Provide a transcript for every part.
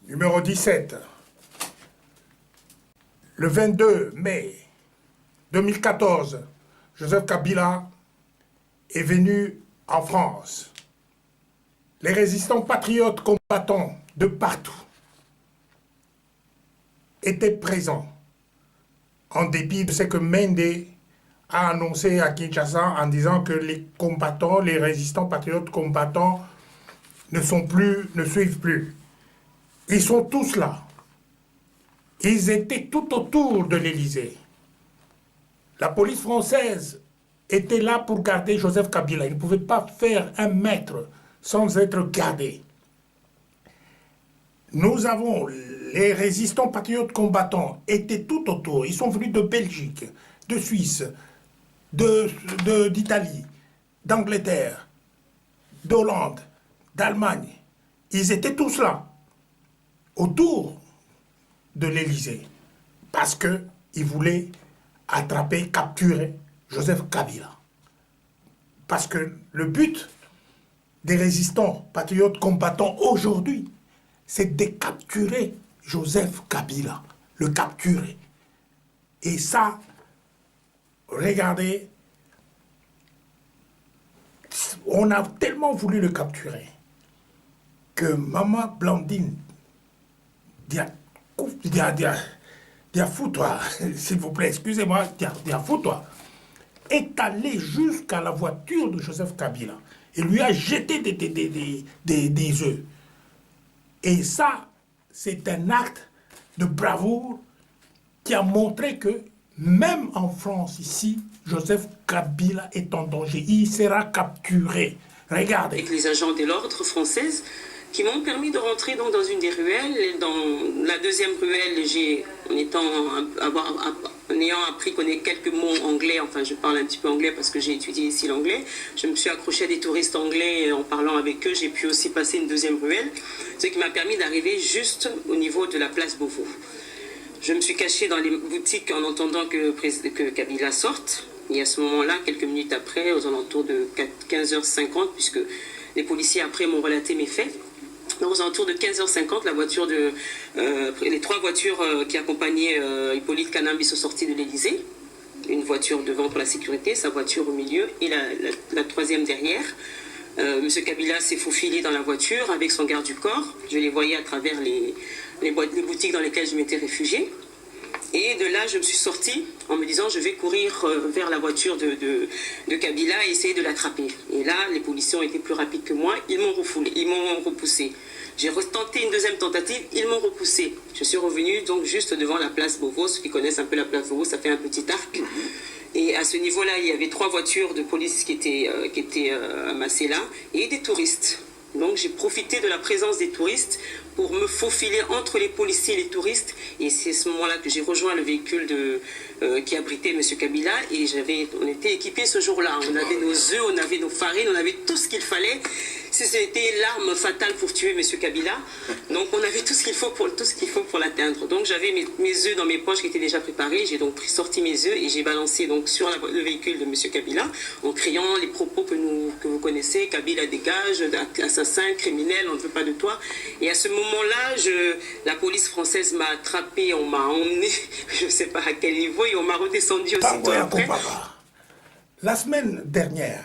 Numéro 17. Le 22 mai 2014, Joseph Kabila est venu en France. Les résistants patriotes combattants de partout étaient présents, en dépit de ce que Mende a annoncé à Kinshasa en disant que les combattants, les résistants patriotes combattants ne suivent plus. Ils sont tous là. Ils étaient tout autour de l'Élysée. La police française était là pour garder Joseph Kabila. Il ne pouvait pas faire un mètre sans être gardé. Nous avons, les résistants patriotes combattants étaient tout autour. Ils sont venus de Belgique, de Suisse, d'Italie, d'Angleterre, d'Hollande, d'Allemagne. Ils étaient tous là, autour de l'Élysée, parce qu'ils voulaient attraper, capturer Joseph Kabila. Parce que le but des résistants patriotes combattants aujourd'hui, c'est de capturer Joseph Kabila, le capturer. Et ça, regardez, on a tellement voulu le capturer que Maman Blandine fous-toi, s'il vous plaît, excusez-moi, fous-toi, est allé jusqu'à la voiture de Joseph Kabila et lui a jeté des œufs. Et ça, c'est un acte de bravoure qui a montré que même en France, ici, Joseph Kabila est en danger. Il sera capturé. Regardez. Avec les agents de l'ordre française qui m'ont permis de rentrer donc dans une des ruelles. Dans la deuxième ruelle, en ayant appris connaître quelques mots anglais, enfin je parle un petit peu anglais parce que j'ai étudié ici l'anglais, je me suis accroché à des touristes anglais en parlant avec eux. J'ai pu aussi passer une deuxième ruelle, ce qui m'a permis d'arriver juste au niveau de la place Beauvau. Je me suis caché dans les boutiques en entendant que Kabila sorte. Et à ce moment-là, quelques minutes après, aux alentours de 15h50, puisque les policiers après m'ont relaté mes faits, donc aux alentours de 15h50, les trois voitures qui accompagnaient Hippolyte Kanambi sont sorties de l'Élysée. Une voiture devant pour la sécurité, sa voiture au milieu et la troisième derrière. Monsieur Kabila s'est faufilé dans la voiture avec son garde du corps. Je les voyais à travers les boutiques dans lesquelles je m'étais réfugiée. Et de là, je me suis sortie en me disant je vais courir vers la voiture de Kabila et essayer de l'attraper. Et là, les policiers ont été plus rapides que moi. Ils m'ont repoussé. J'ai retenté une deuxième tentative, ils m'ont repoussé. Je suis revenue donc juste devant la place Beauvau. Ceux qui connaissent un peu la place Beauvau, ça fait un petit arc. Et à ce niveau-là, il y avait 3 voitures de police qui étaient amassées là et des touristes. Donc j'ai profité de la présence des touristes pour me faufiler entre les policiers et les touristes. Et c'est à ce moment-là que j'ai rejoint le véhicule qui abritait M. Kabila. Et on était équipés ce jour-là. On avait nos œufs, on avait nos farines, on avait tout ce qu'il fallait. C'était l'arme fatale pour tuer M. Kabila. Donc on avait tout ce qu'il faut pour l'atteindre. Donc j'avais mes œufs dans mes poches qui étaient déjà préparés. J'ai donc sorti mes œufs et j'ai balancé donc sur le véhicule de M. Kabila en criant les propos que vous connaissez. Kabila dégage, assassin, criminel, on ne veut pas de toi. Et à ce moment-là, la police française m'a attrapé, on m'a emmené, je ne sais pas à quel niveau, et on m'a redescendu aussitôt après. La semaine dernière,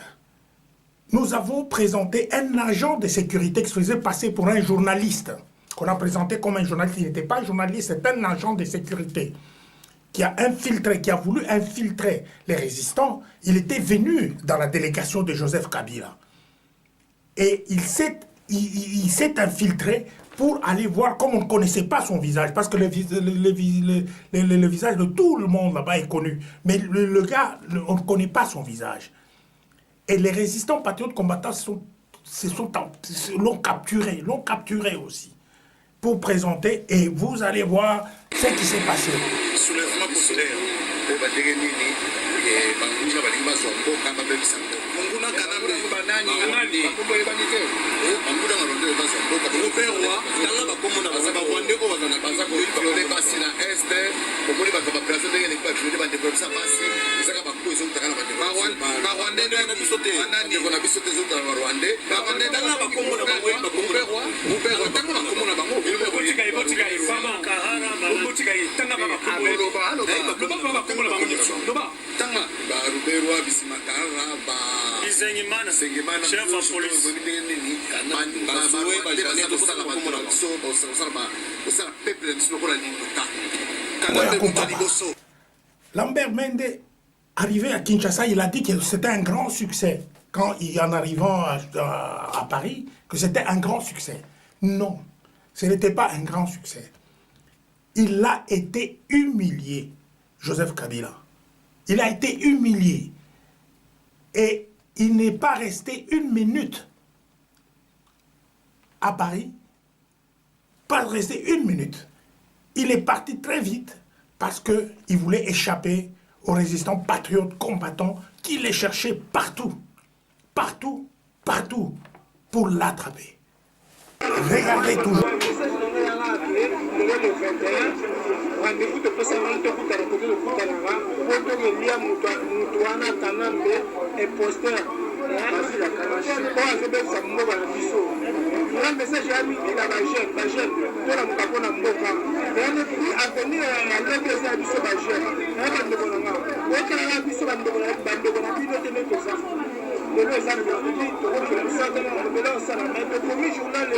nous avons présenté un agent de sécurité qui se faisait passer pour un journaliste, qu'on a présenté comme un journaliste. Il n'était pas un journaliste, c'est un agent de sécurité qui a voulu infiltrer les résistants. Il était venu dans la délégation de Joseph Kabila. Et il s'est infiltré pour aller voir, comme on ne connaissait pas son visage, parce que le visage de tout le monde là-bas est connu. Mais le gars, on ne connaît pas son visage. Et les résistants patriotes combattants l'ont capturé aussi, pour présenter, et vous allez voir ce qui s'est passé. Soulèvement populaire, au Badegeni, et Bangouja Balima Zongo, Kamabel Sango. Manguna Kanambe, Banani, Anani, Bakumbo Ebanike, Bangouda Marondo, Bazongo, Kabuperwa, Tanga Bakumona, Bazabawande, Ozana Bazako, Yole Basina, Este, Komoni Bakaba Plaza, de l'Equateur, de Bande Sabasi, Isaka Bakou, ils ont Takana Bande, Rwanda, Nabisote, Anani, Nabisote, Rwanda, Rwanda, Tanga Bakumona, Bakumperwa, Buperwa, Tanga Bakumona, Bango, Tanga Baruberwa Bisimakara Ba Sengimana chef of police Lambert Mende, arrivé à Kinshasa, il a dit que c'était un grand succès. Quand en arrivant à Paris, que c'était un grand succès. Non, ce n'était pas un grand succès. Il a été humilié, Joseph Kabila. Il a été humilié. Et il n'est pas resté une minute à Paris. Pas resté une minute. Il est parti très vite parce qu'il voulait échapper aux résistants patriotes combattants qui les cherchaient partout. Partout, partout, pour l'attraper. Regardez toujours. Rendez-vous de Pessamane, de Koutara, de Koutarara, Otogelia, Moutouana, Kanambe, et Poster. Un message à lui, il a la jeune, de la Moukapona Moka. À venir à l'EPS à Bissot Bagel, un bandegona. Aucun Bissot bandegona, puis ne tenait que ça. Le premier journal, le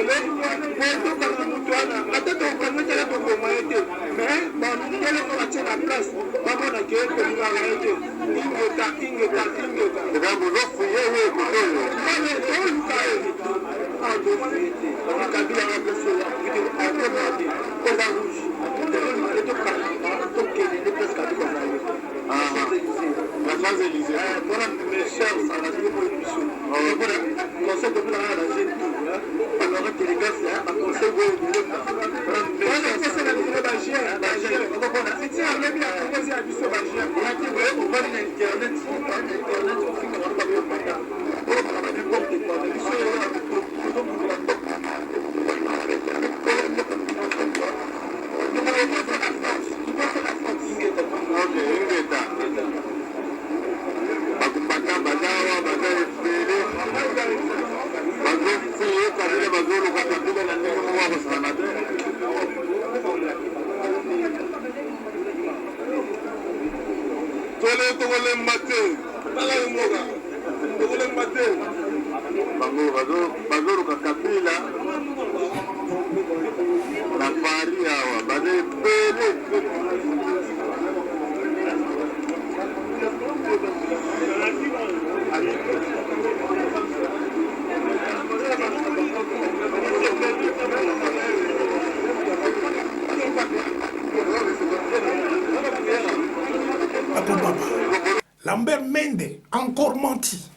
Lambert Mende, encore menti.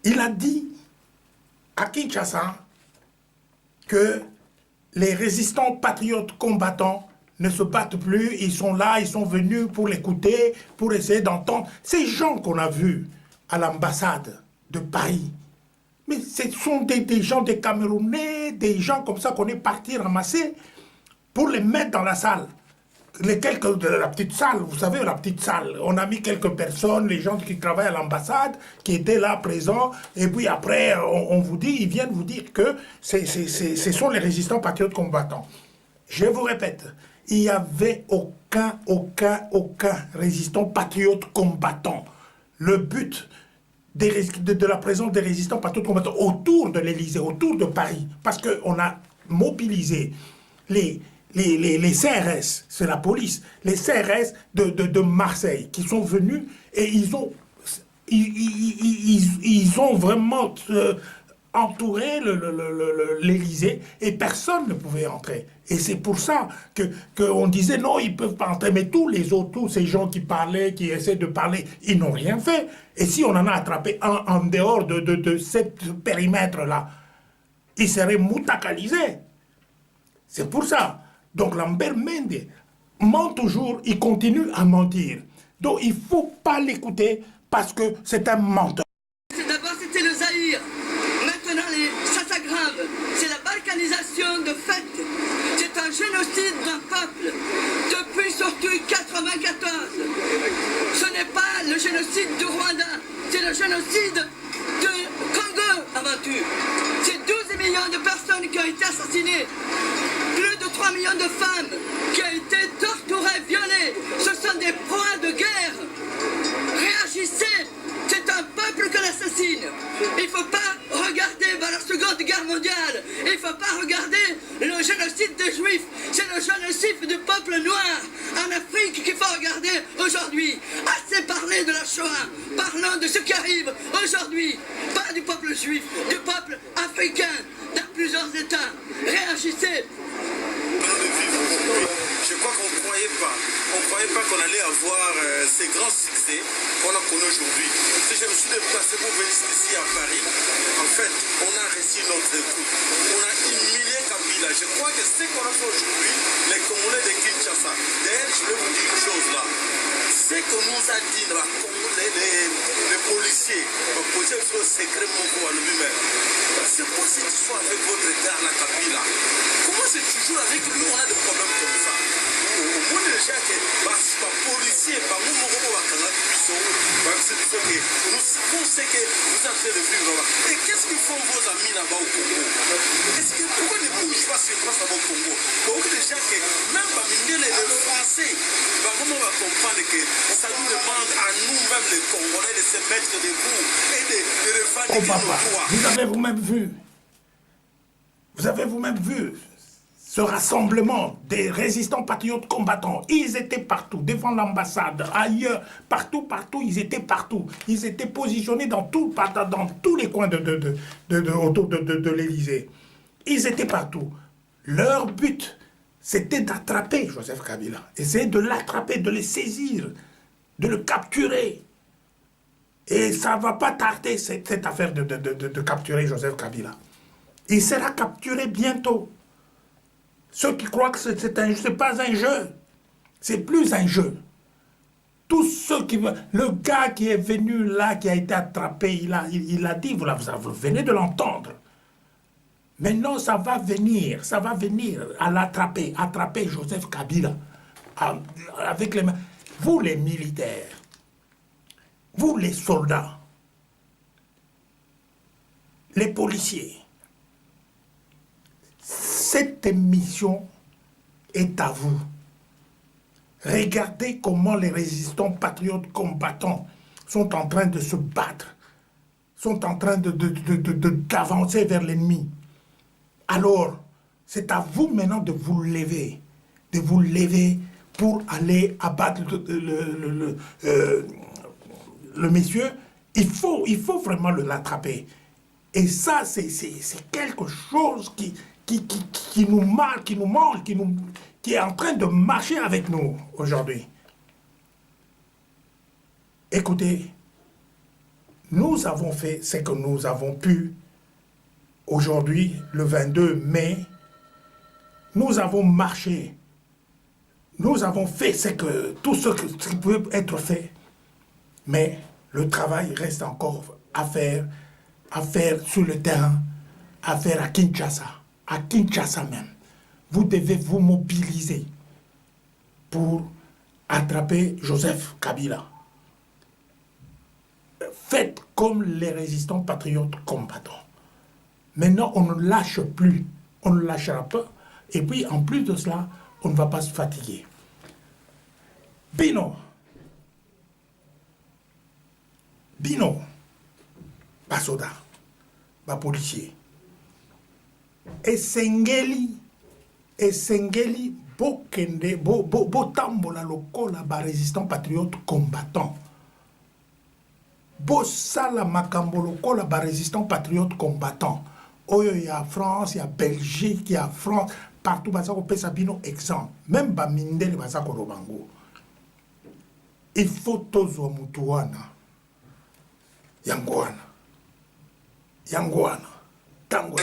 Il a dit à Kinshasa que les résistants patriotes combattants ne se battent plus, ils sont là, ils sont venus pour l'écouter, pour essayer d'entendre. Ces gens qu'on a vus à l'ambassade de Paris, mais ce sont des gens, des Camerounais, des gens comme ça qu'on est parti ramasser pour les mettre dans la salle. De la petite salle, vous savez, la petite salle, on a mis quelques personnes, les gens qui travaillent à l'ambassade, qui étaient là présents, et puis après, on vous dit, ils viennent vous dire que ce sont les résistants patriotes combattants. Je vous répète, il n'y avait aucun résistant patriote combattant. Le but de la présence des résistants patriotes combattants autour de l'Élysée, autour de Paris, parce qu'on a mobilisé les CRS, c'est la police, les CRS de Marseille qui sont venus et ils ont vraiment entouré l'Élysée et personne ne pouvait entrer. Et c'est pour ça qu'on disait non, ils ne peuvent pas entrer. Mais tous les autres, tous ces gens qui parlaient, qui essaient de parler, ils n'ont rien fait. Et si on en a attrapé un en dehors de ce périmètre-là, ils seraient moutakalisés. C'est pour ça. Donc Lambert Mende ment toujours, il continue à mentir. Donc il ne faut pas l'écouter parce que c'est un menteur. D'abord c'était le Zaïre, maintenant ça s'aggrave, c'est la balkanisation de fait, c'est un génocide d'un peuple, depuis surtout 1994. Ce n'est pas le génocide du Rwanda, c'est le génocide du Congo avant tout. C'est 12 millions de personnes qui ont été assassinées, plus de 3 millions de femmes qui ont été torturées, violées, ce sont des proies de guerre. Réagissez, c'est un peuple que l'assassine. Il ne faut pas regarder la Seconde Guerre mondiale. Il ne faut pas regarder le génocide des Juifs. C'est le génocide du peuple noir en Afrique qu'il faut regarder aujourd'hui. Assez parlé de la Shoah. Parlons de ce qui arrive aujourd'hui. Pas du peuple juif, du peuple africain dans plusieurs États. Réagissez. Je crois qu'on ne croyait pas qu'on allait avoir ces grands succès qu'on a connus aujourd'hui. Si je me suis déplacé pour venir ici à Paris, en fait, on a réussi notre coup. On a humilié Kabila. Je crois que ce qu'on a fait aujourd'hui, les Congolais de Kinshasa, d'ailleurs, je vais vous dire une chose là. Ce que nous a dit les policiers, le policier sur le secret Moko à lui-même, c'est quoi cette histoire avec votre gars la Kabila? Comment c'est toujours avec lui on a des problèmes comme ça? Au moins déjà que les policiers, nous sait que vous êtes en train de vivre là-bas. Et qu'est-ce qu'ils font vos amis là-bas au Congo? Pourquoi ne bougent pas sur place là-bas au Congo? Donc déjà que même les Français, on va comprendre que ça nous demande à nous-mêmes les Congolais de se mettre debout et de revendiquer nos droits. Vous avez vous-même vu. Vous avez vous-même vu ce rassemblement des résistants patriotes combattants. Ils étaient partout, devant l'ambassade, ailleurs, partout, ils étaient partout. Ils étaient positionnés dans tous les coins autour de l'Élysée. Ils étaient partout. Leur but, c'était d'attraper Joseph Kabila. Essayer de l'attraper, de le saisir, de le capturer. Et ça ne va pas tarder, cette affaire de capturer Joseph Kabila. Il sera capturé bientôt. Ceux qui croient que ce n'est pas un jeu, c'est plus un jeu. Tous ceux qui veulent... Le gars qui est venu là, qui a été attrapé, il a dit, vous venez de l'entendre. Maintenant, ça va venir à l'attraper, attraper Joseph Kabila. Avec les mains. Vous les militaires, vous les soldats, les policiers, cette mission est à vous. Regardez comment les résistants patriotes combattants sont en train de se battre, sont en train d'avancer vers l'ennemi. Alors, c'est à vous maintenant de vous lever pour aller abattre le monsieur. Il faut vraiment l'attraper. Et ça, c'est quelque chose qui nous marque, qui est en train de marcher avec nous aujourd'hui. Écoutez, nous avons fait ce que nous avons pu. Aujourd'hui, le 22 mai, nous avons marché. Nous avons fait tout ce qui peut être fait. Mais le travail reste encore à faire sur le terrain, à faire à Kinshasa même. Vous devez vous mobiliser pour attraper Joseph Kabila. Faites comme les résistants patriotes combattants. Maintenant, on ne lâche plus, on ne lâchera pas. Et puis, en plus de cela, on ne va pas se fatiguer. Bino, basoda, policier. Esengeli bokende botambola lokola ba résistant patriote combattant. bosala makambo lokola ba résistant patriote combattant oyo ya France ya Belgique ya France partout baza kopesa bino exemple même ba mindele baza kolobango il faut tozwa mutu wana yango wana tango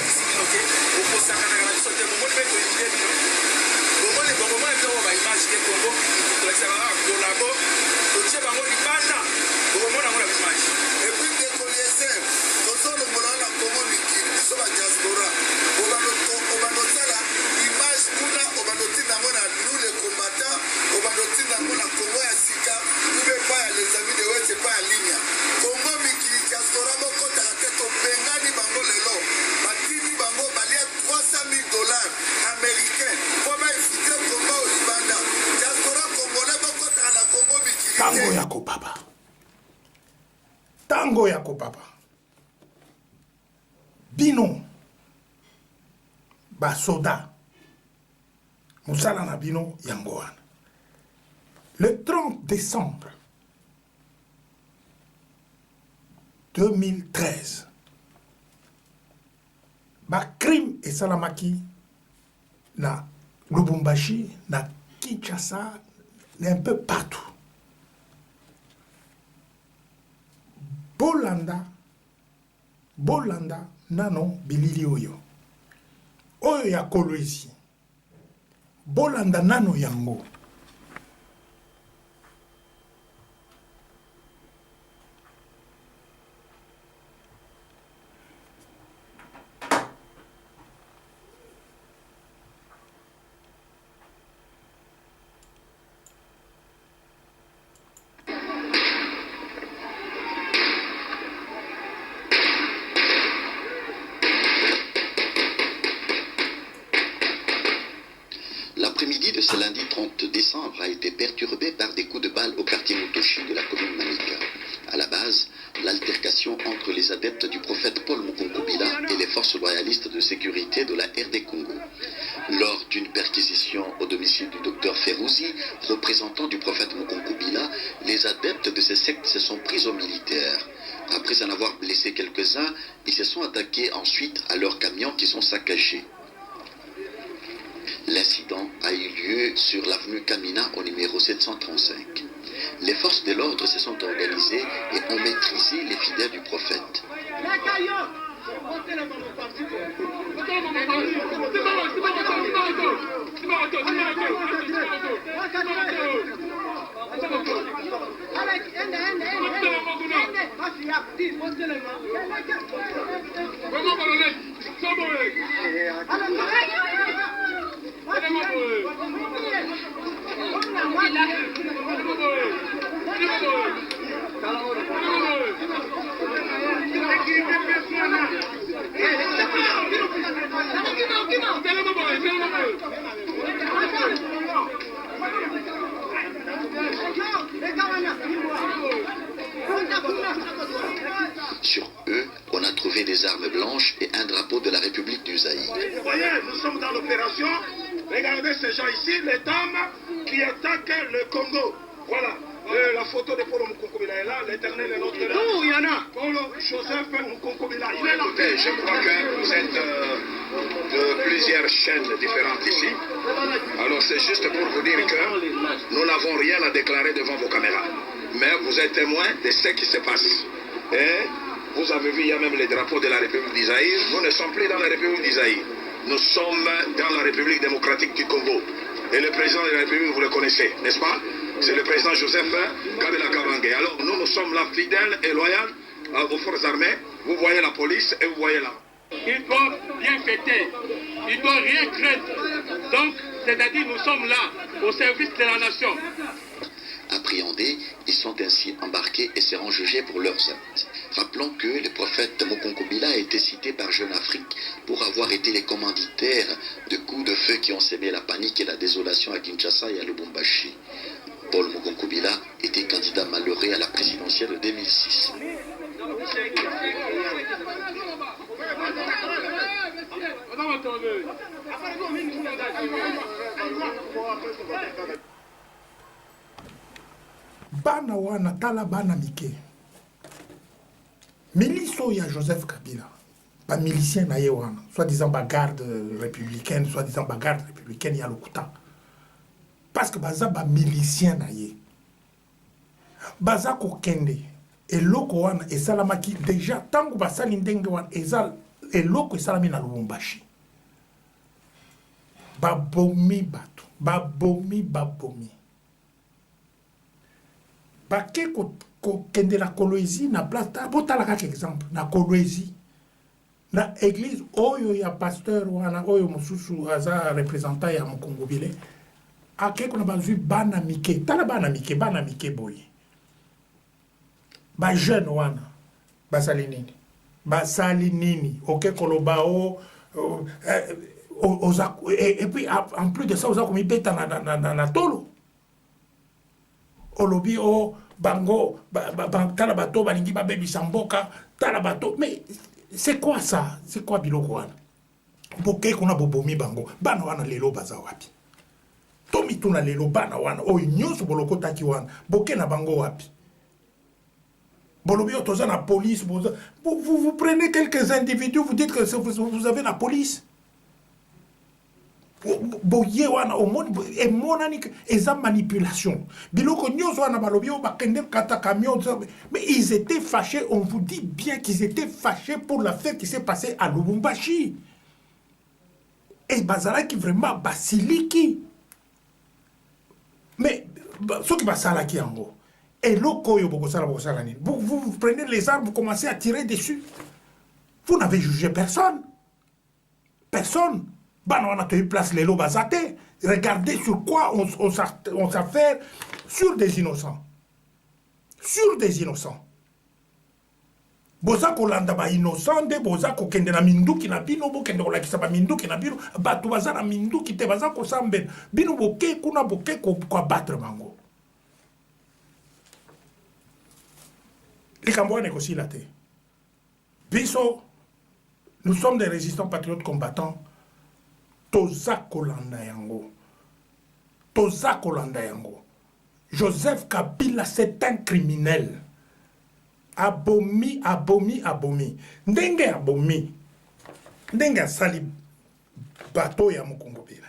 Tango yako papa bino basoda musala na bino yango wana le 30 décembre 2013 ba crime esalamaki na Lubumbashi na Kinshasa un peu partout. Bolanda nano bilili oyo ya Kolwezi bolanda nano yango L'après-midi de ce lundi 30 décembre a été perturbé par des coups de balle au quartier Mutoshi de la commune Manika. À la base, l'altercation entre les adeptes du prophète Paul Mukunkubila et les forces loyalistes de sécurité de la RD Congo. Lors d'une perquisition au domicile du docteur Ferrouzi, représentant du prophète Mukunkubila, les adeptes de ces sectes se sont pris aux militaires. Après en avoir blessé quelques-uns, ils se sont attaqués ensuite à leurs camions qui sont saccagés. L'incident a eu lieu sur l'avenue Kamina au numéro 735. Les forces de l'ordre se sont organisées et ont maîtrisé les fidèles du prophète. Sur eux, on a trouvé des armes blanches et un drapeau de la République du Zaïre. Vous voyez, nous sommes dans l'opération. Regardez ces gens ici, les dames qui attaquent le Congo. Voilà. La photo de Paul Mukunkubila est là, l'éternel est notre là. Non, il y en a. Paul Joseph Mukunkubila, il est là. Je crois que vous êtes de plusieurs chaînes différentes ici. Alors c'est juste pour vous dire que nous n'avons rien à déclarer devant vos caméras. Mais vous êtes témoins de ce qui se passe. Et vous avez vu, il y a même les drapeaux de la République d'Isaïe. Nous ne sommes plus dans la République d'Isaïe. Nous sommes dans la République démocratique du Congo. Et le président de la République, vous le connaissez, n'est-ce pas? C'est le président Joseph Kabila Kabange. Alors nous sommes là fidèles et loyaux aux forces armées. Vous voyez la police et vous voyez là. Il doit bien fêter. Il ne doit rien craindre. Donc, c'est-à-dire nous sommes là au service de la nation. Appréhendés, ils sont ainsi embarqués et seront jugés pour leurs actes. Rappelons que le prophète Mukunkubila a été cité par Jeune Afrique pour avoir été les commanditaires de coups de feu qui ont sémé la panique et la désolation à Kinshasa et à Lubumbashi. Paul Mukunkubila était candidat malheureux à la présidentielle de 2006. Bana wana tala bana mike poste il y a Joseph Kabila, pas milicien naïwan, soi-disant garde républicaine, soi-disant garde républicaine, il y a le Kouta. Parce que baza ba milicien naïe. Baza ko kende. Et loko wana et salamaki déjà tant que basali ndenge wana ezal et loko et salami na Lubumbashi. Babomi batu, babomi. Bake ko kende la Kolwezi na place ta botala kaka exemple na Kolwezi na église oyo ya pasteur wana oyo mususu aza représentant ya Mukongobile ake kuna bazu bana mike tala bana mike boye ba jeune wana basali nini oke koloba o et puis en plus de ça oza komipeta na tolo olobi o bango tala bato balingi babebisa mboka tala bato mais c'est quoi ça c'est quoi biloko wana boke kuna bobomi bango bana wana lelo baza wapi tomi tuna lelo bana wana oyo nyonso boloko taki wana boke na bango wapi bolobi otoza na police vous prenez quelques individus vous dites que vous avez la police boye wana et monani eza manipulation biloko nyonso wana balobi o bakende kata camion mais ils étaient fâchés on vous dit bien qu'ils étaient fâchés pour l'affaire qui s'est passée à Lubumbashi et bazalaki vraiment basiliki mais ceux qui basalaki yango et loko yo bokosala nini vous prenez les armes vous commencez à tirer dessus vous n'avez jugé personne Bana wana te place les lots bazate. Regardez sur quoi on s'affaire sur des innocents. Sur des innocents. Boza kolanda ba innocent de boza ko kende na minduki na bino bo kende ko lakisa ba minduki na bino batu baza na minduki te baza ko sambe bino boke kuna boke ko battre bango. Likambo ne ko silate. Biso nous sommes des résistants patriotes combattants. Toza kolanda yango. Joseph Kabila, c'est un criminel. Abomi. Ndenge abomi. Ndenge asali bato ya Mukongobila.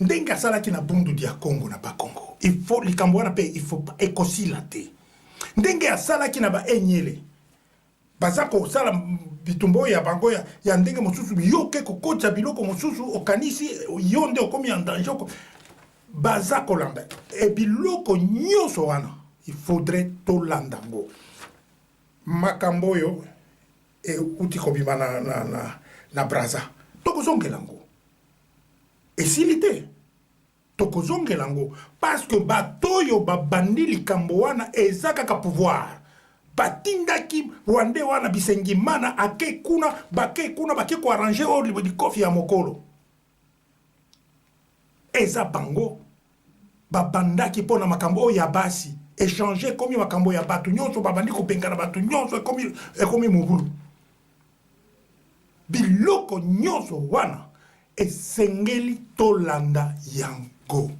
Ndenge asala ki na bundu dia Congo na ba Congo. Il faut likambo na pe il faut pas ekosilate. Ndenge asala ki na ba enyele. Bazako sala bitumbo ya bango ya ndenge mosusu yoke kokocha biloko mosusu okanisi yonde okomi en danger bazako landa et biloko nyoso wana il faudrait to landango makambo yo e uti kobima na braza tokozongelango esilite tokozongelango parce que batoyo babandi likambo wana ezaka pouvoir batindaki Rwanda wana bisengi mana ake kuna bake ko arranger au niveau du kofi ya mokolo eza bango babandaki pona makambo ya basi échanger comme makambo ya batu nyonso babandi ko pengana batu nyonso comme mubulu biloko nyonso wana esengeli tolanda yango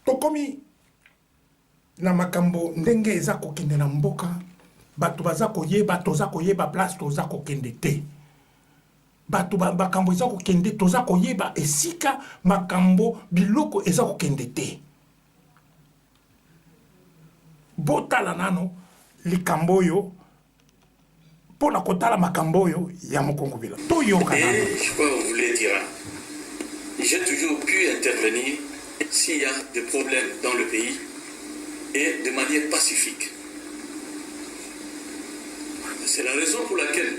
tokomi na makambo ndenge eza kokende na mboka batu baza koyeba toza koyeba place toza kokende te batu makambo eza kokende toza koyeba esika makambo biloko eza kokende te botala nano likambo yo pona kotala makambo yo ya Mukongobila toyoka nano. Je crois que vous voulez dire j'ai toujours pu intervenir s'il y a des problèmes dans le pays et de manière pacifique. C'est la raison pour laquelle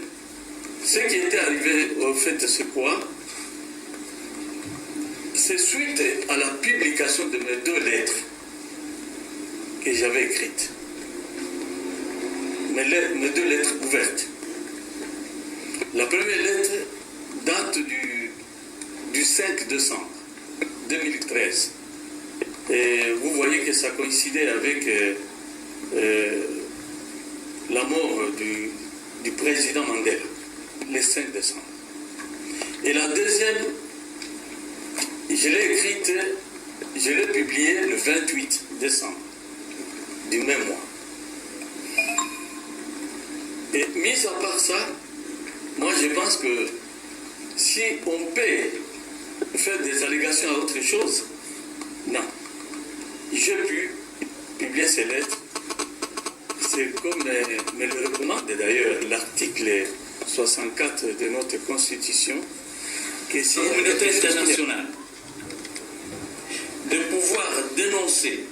ce qui était arrivé au fait de ce quoi, c'est suite à la publication de mes 2 lettres que j'avais écrites. Mes 2 lettres ouvertes. La première lettre date du 5 décembre 2013. Et vous voyez que ça coïncidait avec la mort du président Mandela, le 5 décembre. Et la deuxième, je l'ai écrite, je l'ai publiée le 28 décembre du même mois. Et mis à part ça, moi je pense que si on peut faire des allégations à autre chose, non. J'ai pu publier ces lettres. C'est comme me le recommande d'ailleurs l'article 64 de notre Constitution, que si la communauté internationale de pouvoir dénoncer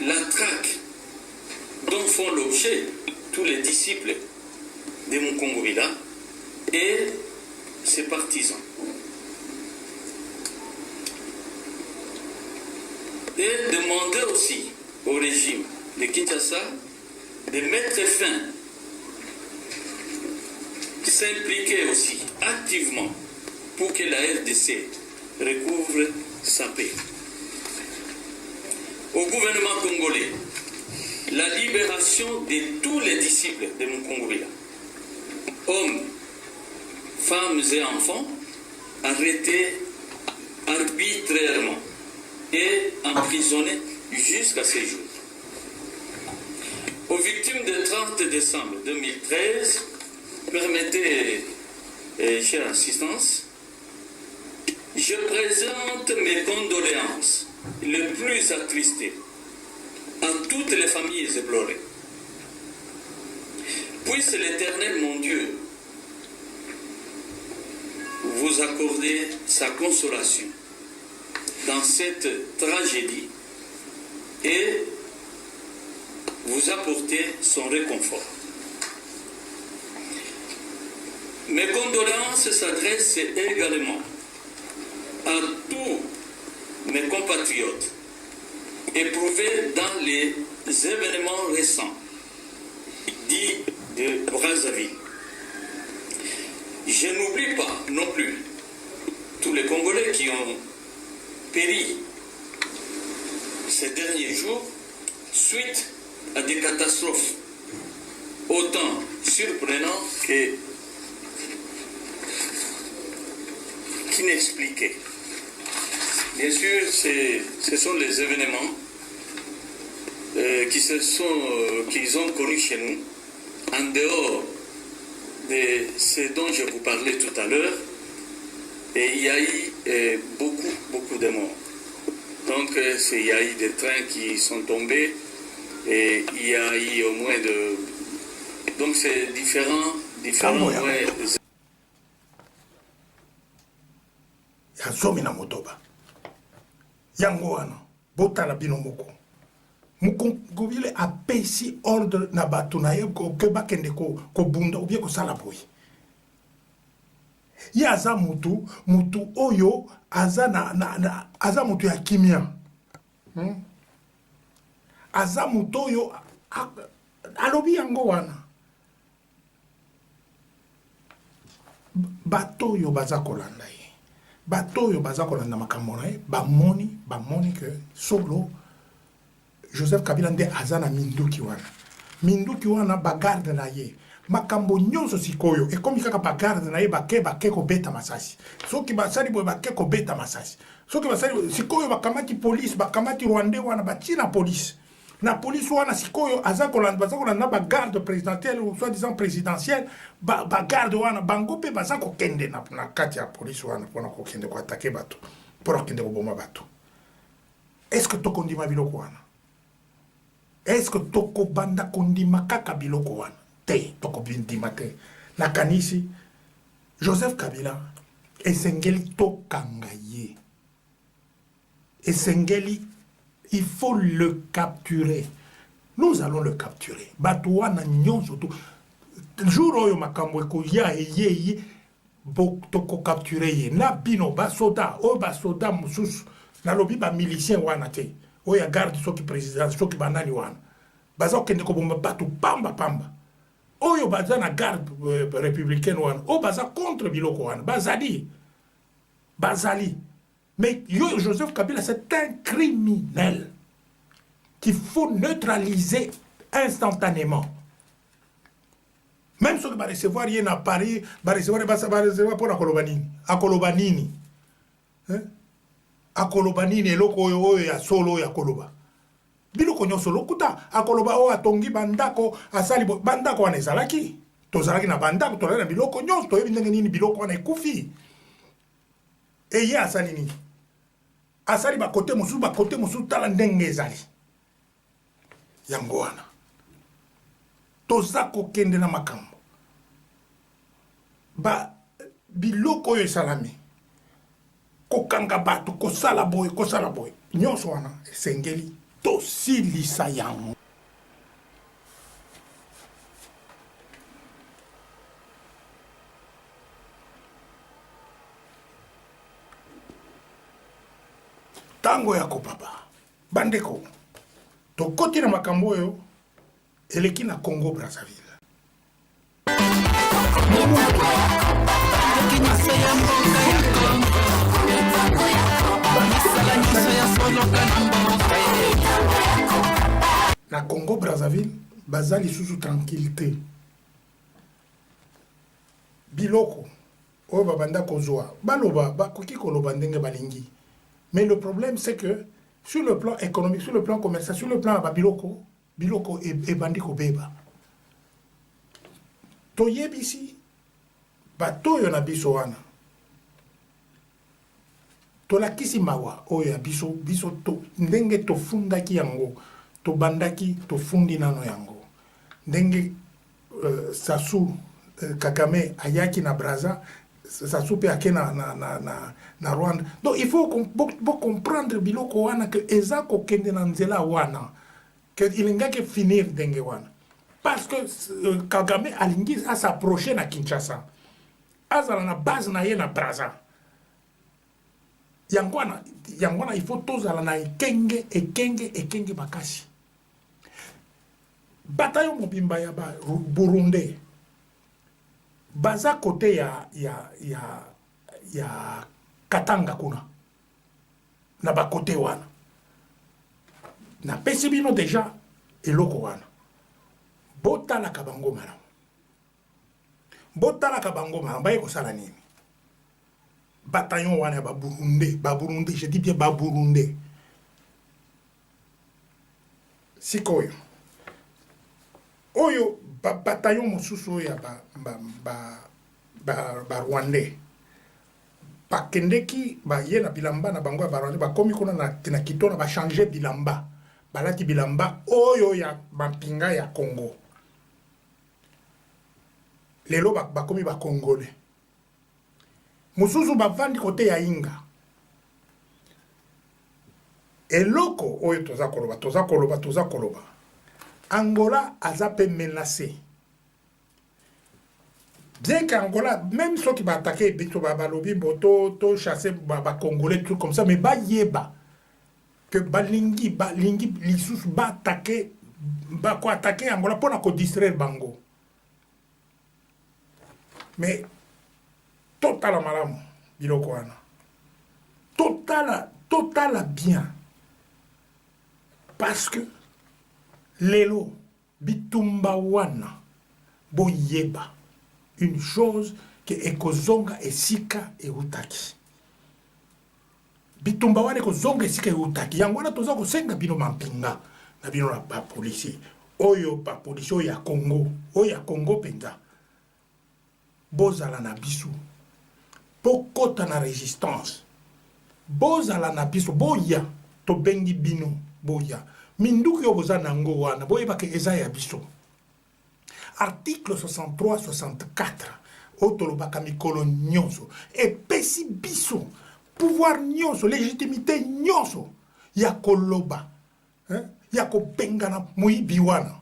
la traque dont font l'objet tous les disciples de Mukungubila et ses partisans. Et demander aussi au régime de Kinshasa de mettre fin, s'impliquer aussi activement pour que la RDC recouvre sa paix. Au gouvernement congolais, la libération de tous les disciples de Mukungubila, hommes, femmes et enfants, arrêtés arbitrairement et emprisonnés jusqu'à ce jour. Aux victimes du 30 décembre 2013, permettez, chère assistance, je présente mes condoléances les plus attristées à toutes les familles éplorées. Puisse l'Éternel, mon Dieu, vous accorder sa consolation dans cette tragédie et vous apporter son réconfort. Mes condoléances s'adressent également à tous mes compatriotes éprouvés dans les événements récents dits de Brazzaville. Je n'oublie pas non plus tous les Congolais qui ont péri ces derniers jours suite à des catastrophes autant surprenantes qu'inexpliquées. Bien sûr, ce sont les événements qu'ils ont connus chez nous, en dehors de ce dont je vous parlais tout à l'heure, et il y a eu beaucoup de morts. Donc, il y a eu des trains qui sont tombés, et il y a eu au moins de... Donc, c'est différents moyens. Yazomi na motoba. Yango wana, botala bino moko. Mukungubila apesi ordre na bato na ye ke bakende ko bunda ou bien ko sala boy. Ya aza mutu oyo aza aza mutu ya kimia. Aza mutu oyo alobi yango wana. Bato yo baza kolanda ye. Bato yo baza kolanda makambo na ye, bamoni que solo Joseph Kabila nde azana minduki wana. Minduki wana bagarde na ye. Makambo nyonso sikoyo. E komi kaka bagarde na ye bake ko beta masasi. Soki basali boye bake ko beta masasi. Soki basali sikoyo bakamati police, bakamati Rwandais wana batina police. Na police wana sikoyo azakolanda bagarde présidentielle ou soi-disant présidentielle, bagarde wana bango pe bazako kende na kati ya police wana pona ko kende ko attaquer bato. Pona kende ko boma bato. Est-ce que to kondima biloko wana? Est-ce que toko banda kondima kaka biloko wana? Te, toko bindima te. Nakanisi, Joseph Kabila, esengeli tokanga ye. Esengeli, il faut le capturer. Nous allons le capturer. Batouana nyon surtout. Jour oyo makambo eko ya ye toko capturer ye. Na bino basoda, o basoda mususu. Na lobi ba milicien wana te. Oya garde soki président, soki banani wana. Baza kende ko bomba batu pamba. Oyo baza na garde républicaine wana. O baza contre biloko wana. Bazali. Mais Joseph Kabila, c'est un criminel qu'il faut neutraliser instantanément. Même ceux qui vont recevoir rien à Paris, va recevoir pour Akolobanini. Akolobanini, loko oyo ya solo ya koloba. biloko nyonso lokuta akoloba o atongi bandako asali bandako wana ezalaki tozalaki na bandako tozalaki na biloko nyonso toyebi ndenge nini biloko wana ekufi eye asali nini asali bakote mosusu tala ndenge ezali yango wana toza kokende na makambo biloko oyo esalami kokanga bato kosala boye nyonso wana esengeli tosilisa yango tango ya kopapa bandeko tokoti na makambo oyo eleki na Congo Brazzaville na Congo Brazzaville baza lisusu tranquillité biloko oyo babanda kozwa baloba bakoki koloba ndenge balingi mais le problème c'est que sur le plan économique sur le plan commercial sur le plan biloko ebandi kobeba toyebisi bato oyo na biso wana tolakisi mawa oyo ya biso ndenge tofundaki yango tobandaki tofundi nano yango ndenge Sassou Kagame ayaki na Brazza Sassou pe ake na Rwanda. Donc il faut comprendre biloko wana que eza kokende na nzela wana que ilingaki finir ndenge wana parce que Kagame alingi s'approcher na Kinshasa azala na base na ye na Brazza yangwana il faut tozala na ekenge makasi batayo mobimba ya Burundi baza kote ya Katanga kuna na bakote wana na pesi bino deja eloko wana botalaka bango malamu baye kosala nini bataillon wana ya Baburundi je dis bien Baburundi sikoyo oyo bataillon mosusu oyo ya Rwandais bakendeki baye na bilamba na bango ya Rwandais bakomi kuna na kitona bachange bilamba balati bilamba oyo ya mampinga ya Congo lelo bakomi bakongole mosusu bavandi kote ya Inga eloko oyo toza koloba Angola aza pe menacé bien qu'Angola même ceux qui va attaquer bito balobi boto chasser congolais tout comme ça mais yeba que balingi lisusu attaquer attaquer Angola pour na ko distraire bango mais total malamu biloko wana total bien parce que lelo bitumba wana boyeba une chose que ekozonga esika eutaki bitumba wana ekozonga esika eutaki yango wana toza kosenga bino mampinga na bino na bapolisi oyo ya Congo penza bozala na biso pokota na résistance bozala na biso boya tobengi bino boya minduki yo boza nango wana boyeba ke eza ya biso article 63-64 otolobaka mikolo nyonso epesi biso pouvoir nyonso légitimité nyonso ya koloba ya kobengana moyibi wana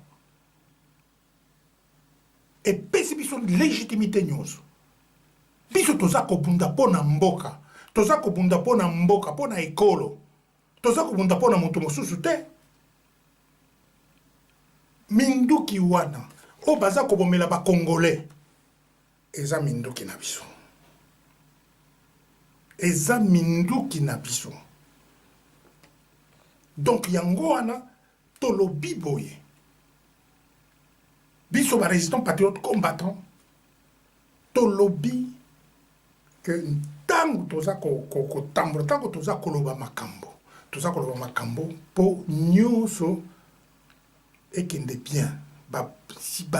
epesi biso légitimité nyonso biso toza kobunda pona mboka toza kobunda pona mboka pona ekolo toza kobunda pona moto mosusu te minduki wana o baza kobomela ba congolais eza minduki na biso donc yango wana tolobi boye biso ba résistant patriote combattant tolobi que tango toza ko tambo tango toza koloba makambo toza koloba makambo mpo nyonso ekende bien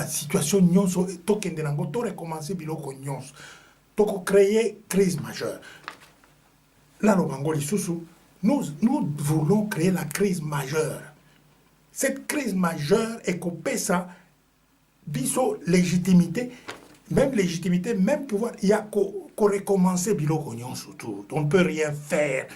situation nyonso tokende nango torecommencer biloko nyonso tokocréer crise majeure laloba ngo lisusu nous voulons créer la crise majeure. Cette crise majeure ekopesa biso légitimité, même pouvoir, il y a qu'au recommencer biloko nyonso tout. On ne peut rien faire,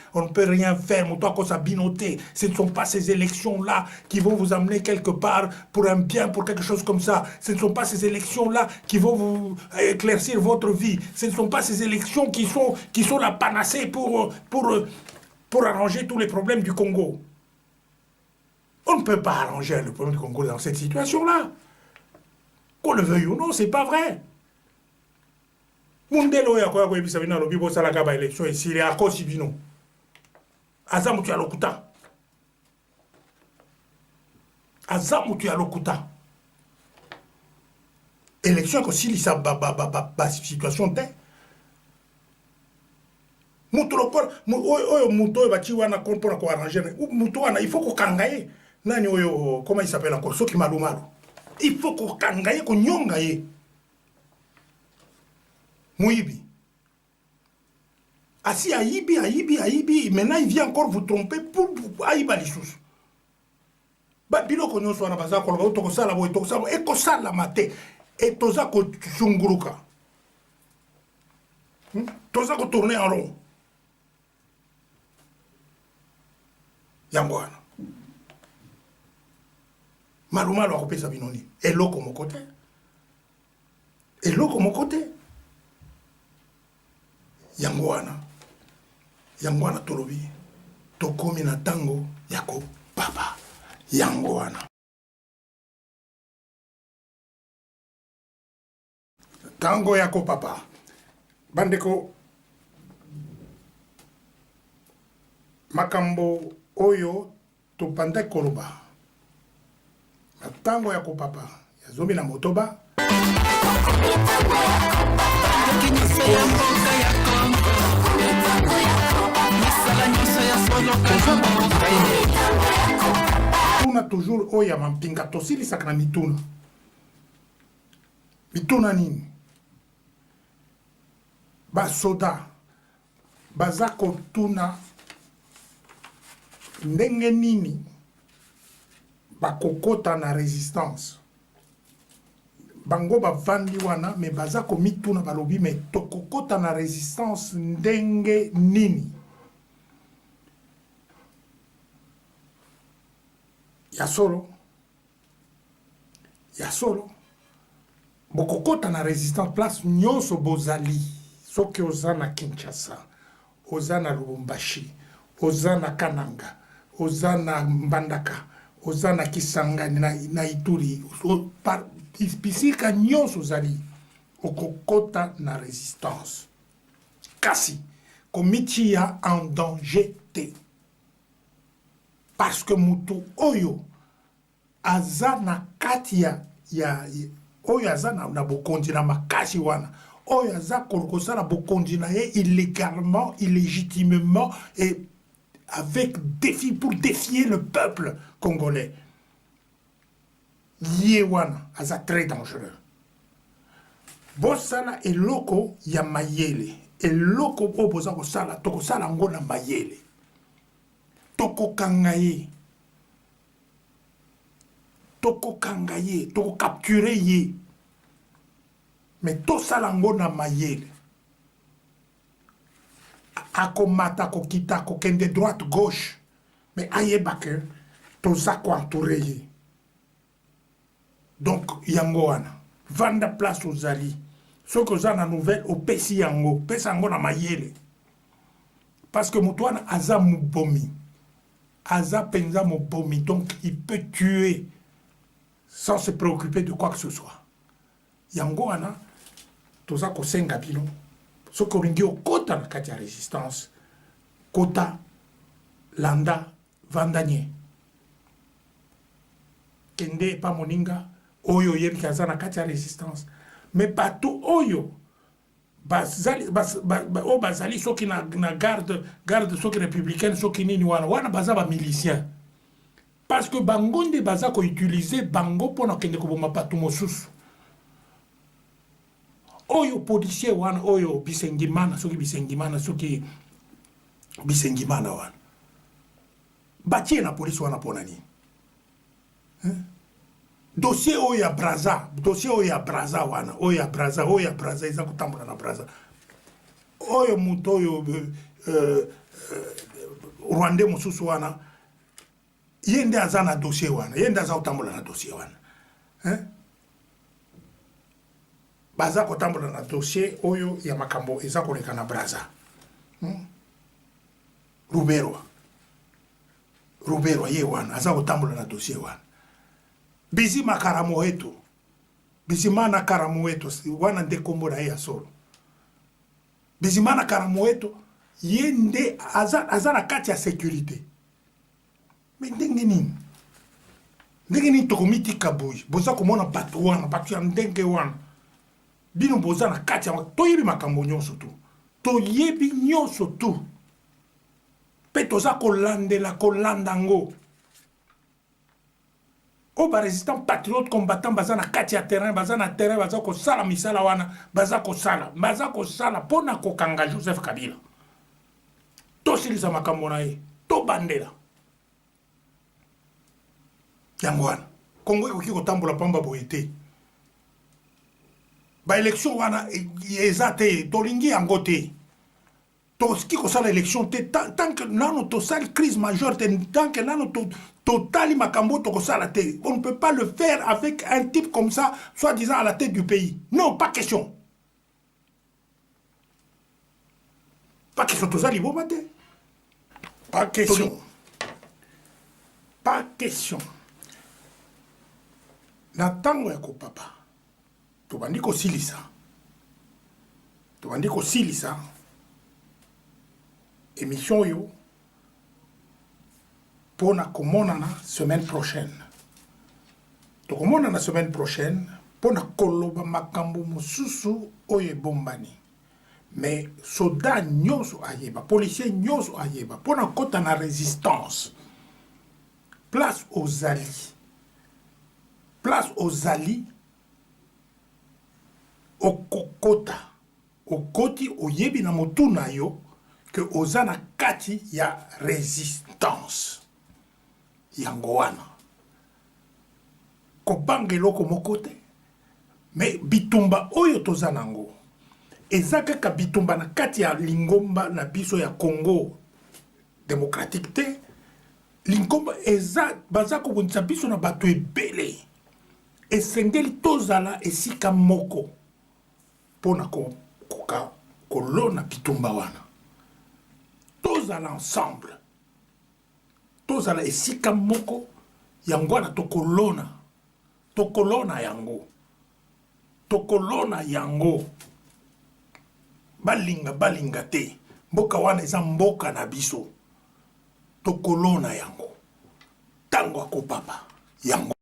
ce ne sont pas ces élections-là qui vont vous amener quelque part pour un bien, pour quelque chose comme ça. Ce ne sont pas ces élections-là qui vont vous éclaircir votre vie. Ce ne sont pas ces élections qui sont la panacée pour arranger tous les problèmes du Congo. On ne peut pas arranger le problème du Congo dans cette situation-là. Qu'on le veuille ou non, c'est pas vrai. Mundelo ya kwa ebisa bina lobi bo sala ka ba élection ici il est à cause bino. Azamu tu alokuta. Élection ko sili sa ba situation te. Mutu lokol oyo muto ba chi wana kon pour ko arranger. Mutu wana il faut ko kangaye. Nani oyo comment il s'appelle encore soki malumalu. Il faut qu'on kangaye ko nyongaye. Mouibi. Assis Aïbi, maintenant il vient encore vous tromper pour Aïba les sous. Bilo konyo so na baza ko to ko sala boy to ko sala e ko sala mate et toza ko chunguruka. Toza ko tourner en rond. Yangwana. Malumalo akopesa binoni. Eloko mokote. Yangwana tolobi. Tokomi na tango yako papa. Yangwana. Tango yako papa. Bandeko. Makambo oyo topanda koloba. Tango yako papa. Yazomi na motoba. Tuna toujours oya mampinga tosili sakna mituna. Mituna nini? Basoda. Bazako tuna ndenge nini bakokota na résistance. Bango bavandi wana me bazako mituna balobi me tokokota na résistance ndenge nini. Ya solo bokokota na résistance place nyonso bozali soki oza na Kinshasa, oza na Lubumbashi, oza na Kananga, oza na Mbandaka, oza na Kisangani na Ituri, bisika nyonso ozali okokota na résistance. Kasi komiti ya en danger te. Parce que mutu oyo aza na kati ya oyo aza na bokondi na makasi wana oyo aza kosala bokondi na ye illégalement, illégitimement et avec défi pour défier le peuple congolais. Ye wana aza très dangereux. Bosala eloko ya mayele, eloko po boza kosala tokosala ngo na mayele. Toko kangaye, toko capturer ye, mais to salango na mayele. Akomata ko kita ko kende droite gauche, mais aye bake to zako entouré ye. Donc yango wana, vanda place aux ali. Ce que za na nouvelle au pesi yango, pesa yango na mayele. Parce que mutuana aza mubomi. Aza penza mobomi, donc il peut tuer sans se préoccuper de quoi que ce soit. Yango wana toza ko senga bino. So ko ringi o kota na kati ya résistance. Kota landa vandanye. Kende pa moninga oyo yem kaza na kati ya résistance. Mais partout oyo bazali soki na garde soki républicaine soki nini wana baza ba milicien parce que bango nde baza ko utiliser bango pona kende ko boma patu mosusu oyo policier wana oyo bisengimana soki bisengimana wana batie na police wana pona nini dossier oyo ya Braza wana oyo ya Braza eza kutambola na Braza oyo muto oyo Rwanda mususu wana yende aza na dossier wana yende aza kutambola na dossier wana baza kutambola na dossier oyo ya makambo eza koleka na Braza Rubero ye wana aza kutambola na dossier wana Bizima Karamoeto Bizimana Karamoeto wana nde kombo na ya solo Bizimana Karamoeto yende aza na kati ya sécurité mais ndenge nini tokomiti kabuyi boza komona bato ya ndenge wana bino boza na kati ya toyebi makambo nyonso tu pe toza kolanda ngo o ba résistant patriote combattant baza na kati ya terrain baza ko sala misala wana baza ko sala pona ko kanga Joseph Kabila to silisa makambo na ye to bandela yango wana Kongo ekoki kotambola pamba boyete ba élection wana eza te tolingi yango te toski kosala élection te tant que nano tosali crise majeure te tant que nano totali makambo tokosala te on ne peut pas le faire avec un type comme ça soi-disant à la tête du pays non pas question tosali boma te pas question na tango ya kopapa tobandi kosilisa émission yo pona komonana semaine prochaine pona koloba makambo mosusu oyo ebombani mais soda nyonso ayeba policier nyonso ayeba pona kota na résistance place aux alliés okoti oyebi na motu na yo que ozana kati ya résistance yango wana kobanga eloko moko te mais bitumba oyo toza nango eza kaka bitumba na kati ya lingomba na biso ya Congo démocratique te lingomba eza baza kobundisa biso na bato ebele esengeli tozala esika moko pona kolona bitumba wana tozala ensemble tozala esika moko yango wana tokolona yango balinga te mboka wana eza mboka na biso tokolona yango tango akopapa yango